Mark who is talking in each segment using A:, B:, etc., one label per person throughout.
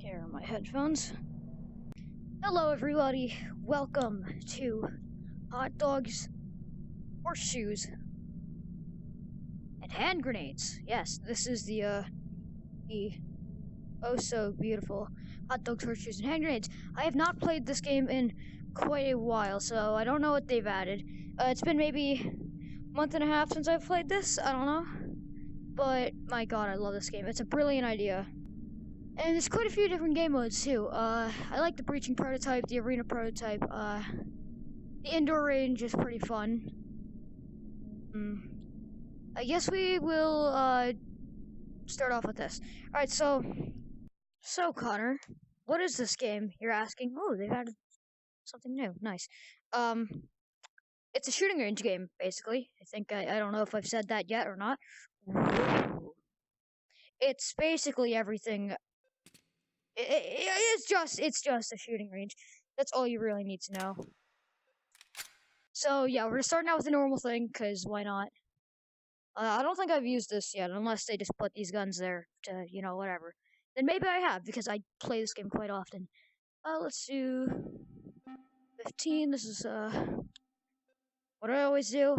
A: Here are my headphones. Hello everybody, welcome to Hot Dogs, Horseshoes, and Hand Grenades. Yes, this is the oh so beautiful Hot Dogs, Horseshoes, and Hand Grenades. I have not played this game in quite a while, so I don't know what they've added. It's been maybe a month and a half since I've played this, I don't know. But, my god, I love this game. It's a brilliant idea. And there's quite a few different game modes too. I like the breaching prototype, the arena prototype. The indoor range is pretty fun. I guess we will start off with this. Alright, so Connor, what is this game? You're asking. Oh, they've added something new. Nice. It's a shooting range game, basically. I think I don't know if I've said that yet or not. It's basically everything. It's just a shooting range. That's all you really need to know. So yeah, we're starting out with a normal thing, cause why not? I don't think I've used this yet, unless they just put these guns there to, you know, whatever. Then maybe I have, because I play this game quite often. Let's do 15. This is what I always do.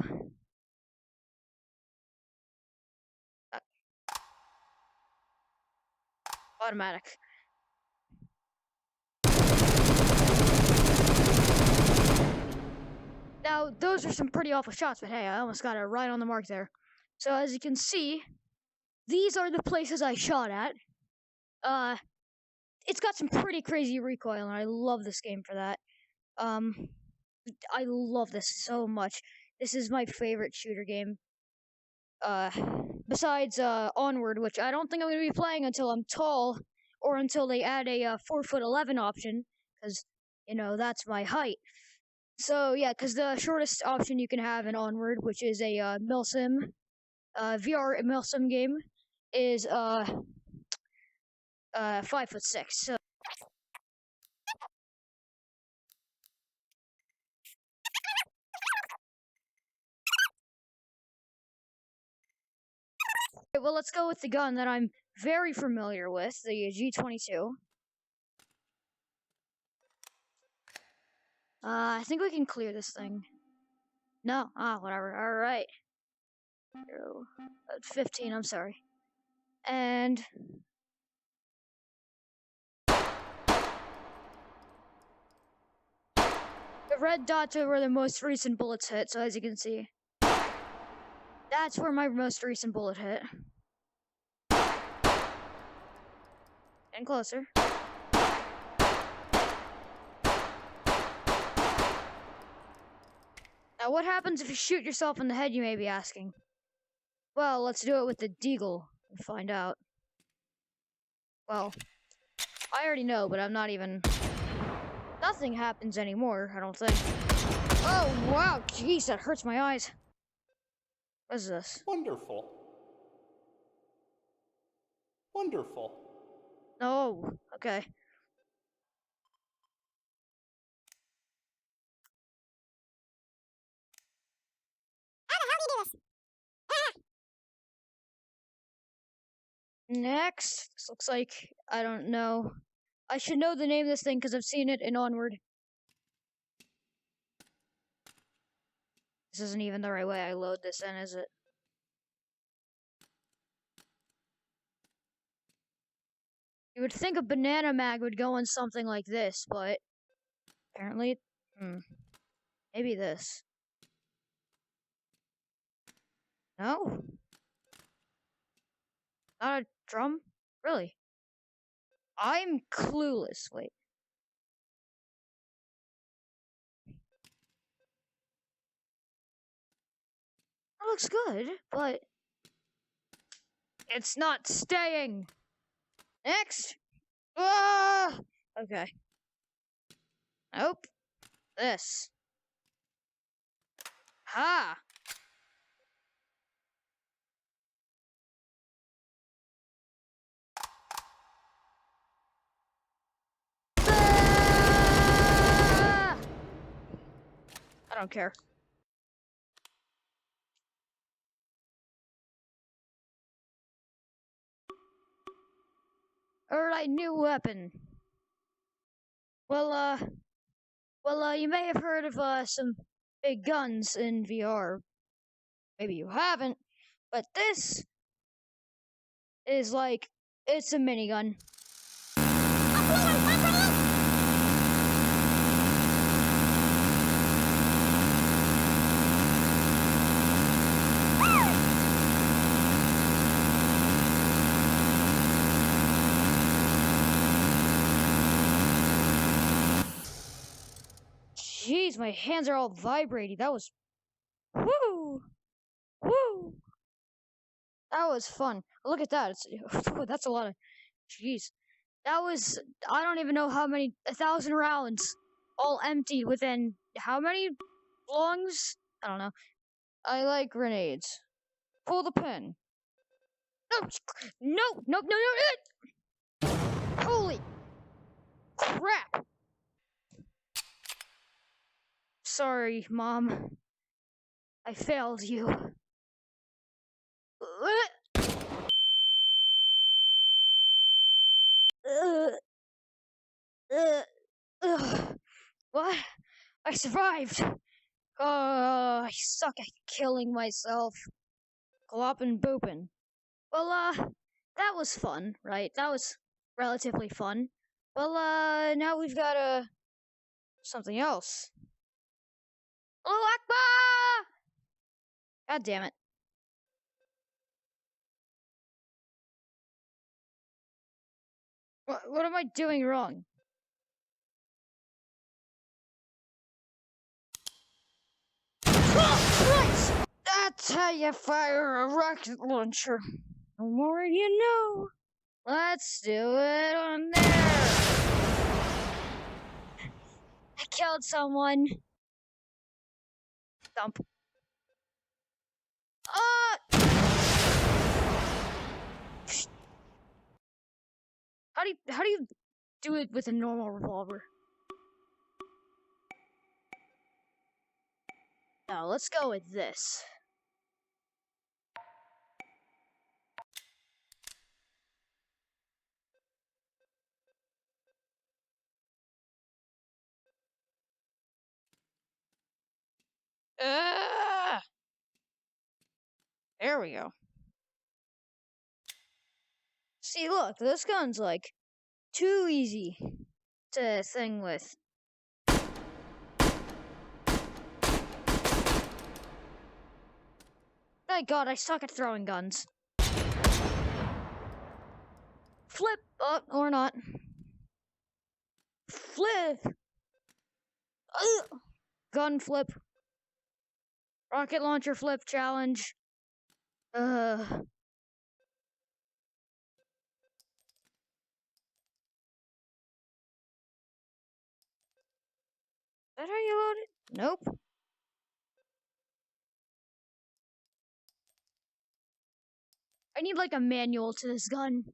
A: Automatic. Now, those are some pretty awful shots, but hey, I almost got it right on the mark there. So, as you can see, these are the places I shot at. It's got some pretty crazy recoil, and I love this game for that. I love this so much. This is my favorite shooter game. Besides, Onward, which I don't think I'm going to be playing until I'm tall, or until they add a 4'11" option, because, you know, that's my height. So, yeah, because the shortest option you can have in Onward, which is a milsim, VR milsim game, is 5'6". So well, let's go with the gun that I'm very familiar with, the G22. I think we can clear this thing. No, whatever. All right. 15. I'm sorry. And the red dots are where the most recent bullets hit. So as you can see, that's where my most recent bullet hit. And closer. Now, what happens if you shoot yourself in the head, you may be asking? Well, let's do it with the deagle and find out. Well, I already know, but I'm not even... Nothing happens anymore, I don't think. Oh, wow, jeez, that hurts my eyes. What is this?
B: Wonderful. Wonderful.
A: Oh, okay. Next, this looks like, I don't know. I should know the name of this thing because I've seen it in Onward. This isn't even the right way I load this in, is it? You would think a banana mag would go in something like this, but apparently, maybe this. No? Not a drum? Really? I'm clueless. Wait. That looks good, but it's not staying. Next. Ah! Okay. Nope. This. Ha! Ah! I don't care. Alright, new weapon. Well, you may have heard of some big guns in VR. Maybe you haven't, but this is like it's a minigun. Jeez, my hands are all vibrating. That was woo, woo. That was fun. Look at that. That's a lot of. Jeez, that was. I don't even know how many. 1,000 rounds, all emptied within how many lungs? I don't know. I like grenades. Pull the pin. No, no, no, no, no! Holy crap! Sorry, Mom. I failed you. What? I survived. I suck at killing myself. Gloppin' boopin'. Well, that was fun, right? That was relatively fun. Well, now we've got, something else. Allahu Akbar! God damn it. What am I doing wrong? Oh, Christ! That's how you fire a rocket launcher. The more you know. Let's do it on there. I killed someone. Thump. How do you do it with a normal revolver? Now let's go with this. There we go. See, look, this gun's like too easy to thing with. Thank God, I suck at throwing guns. Flip! Or not. Flip! Gun flip. Rocket launcher flip challenge. Is that how you load it? Nope. I need like a manual to this gun.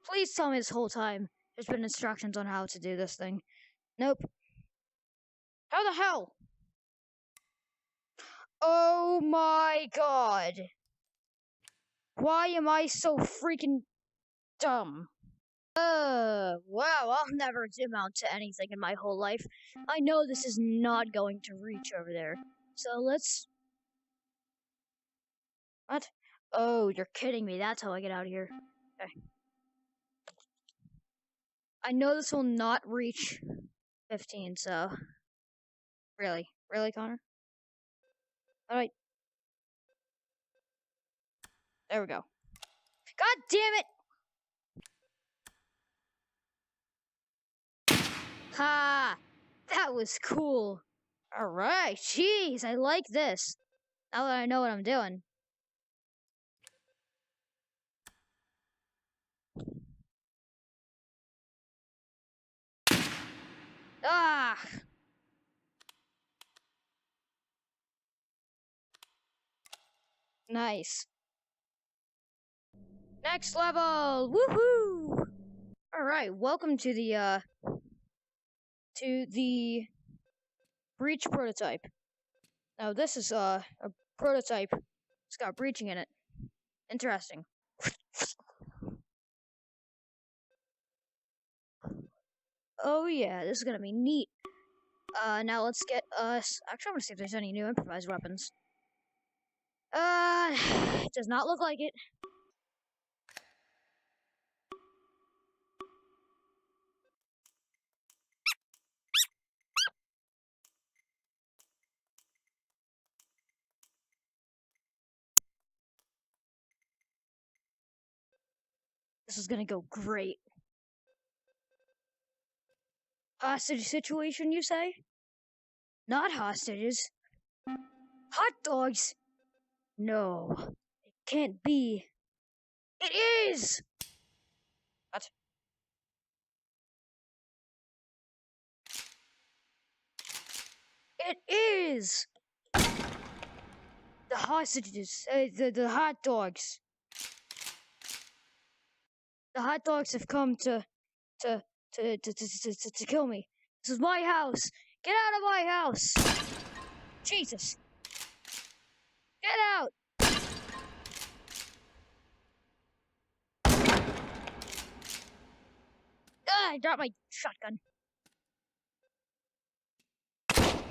A: Please tell me this whole time there's been instructions on how to do this thing. Nope. How the hell? Oh my God. Why am I so freaking dumb? Wow, I'll never amount to anything in my whole life. I know this is not going to reach over there. So let's... What? Oh, you're kidding me. That's how I get out of here. Okay. I know this will not reach 15, so... Really? Really, Connor? Alright. There we go. God damn it! Ha! That was cool. Alright, jeez, I like this. Now that I know what I'm doing. Ah! Nice. Next level! Woohoo! Alright, welcome to the breach prototype. Now this is a prototype. It's got breaching in it. Interesting. Oh yeah, this is gonna be neat. Now let's get us. Actually, I want to see if there's any new improvised weapons. It does not look like it. This is gonna go great. Hostage situation, you say? Not hostages. Hot dogs? No, it can't be. It is! What? It is! The hostages, the hot dogs. The hot dogs have come to, to kill me. This is my house. Get out of my house! Jesus. Get out! I dropped my shotgun.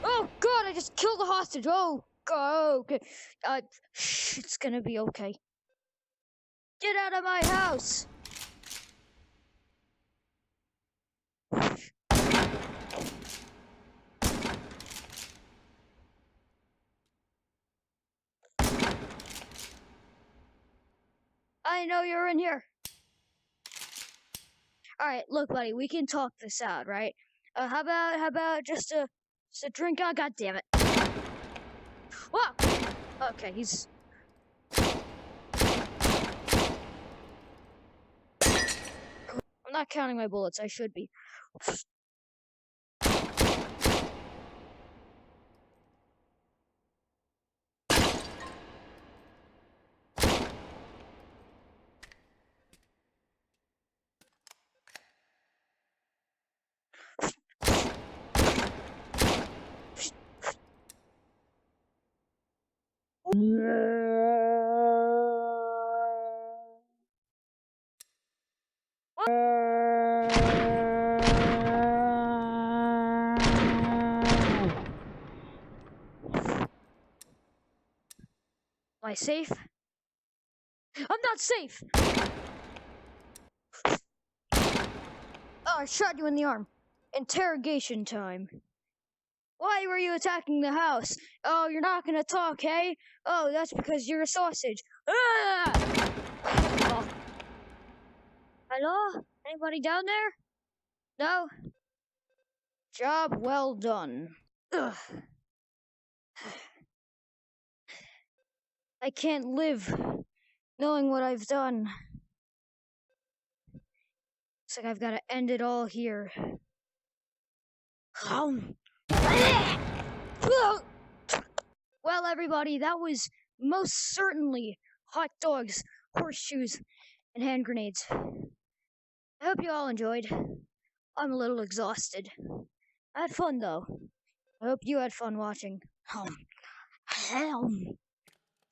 A: Oh God! I just killed a hostage. Oh God! Okay. It's gonna be okay. Get out of my house! I know you're in here. All right, look, buddy, we can talk this out, right? How about just a drink? Oh, God damn it! Whoa! Okay, he's. I'm not counting my bullets. I should be. Am I safe? I'm not safe! Oh, I shot you in the arm. Interrogation time. Why were you attacking the house? Oh, you're not gonna talk, hey? Oh, that's because you're a sausage. Ah! Oh. Hello? Anybody down there? No? Job well done. Ugh. I can't live knowing what I've done. Looks like I've got to end it all here. Well, everybody, that was most certainly hot dogs, horseshoes, and hand grenades. I hope you all enjoyed. I'm a little exhausted. I had fun, though. I hope you had fun watching.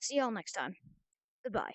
A: See y'all next time. Goodbye.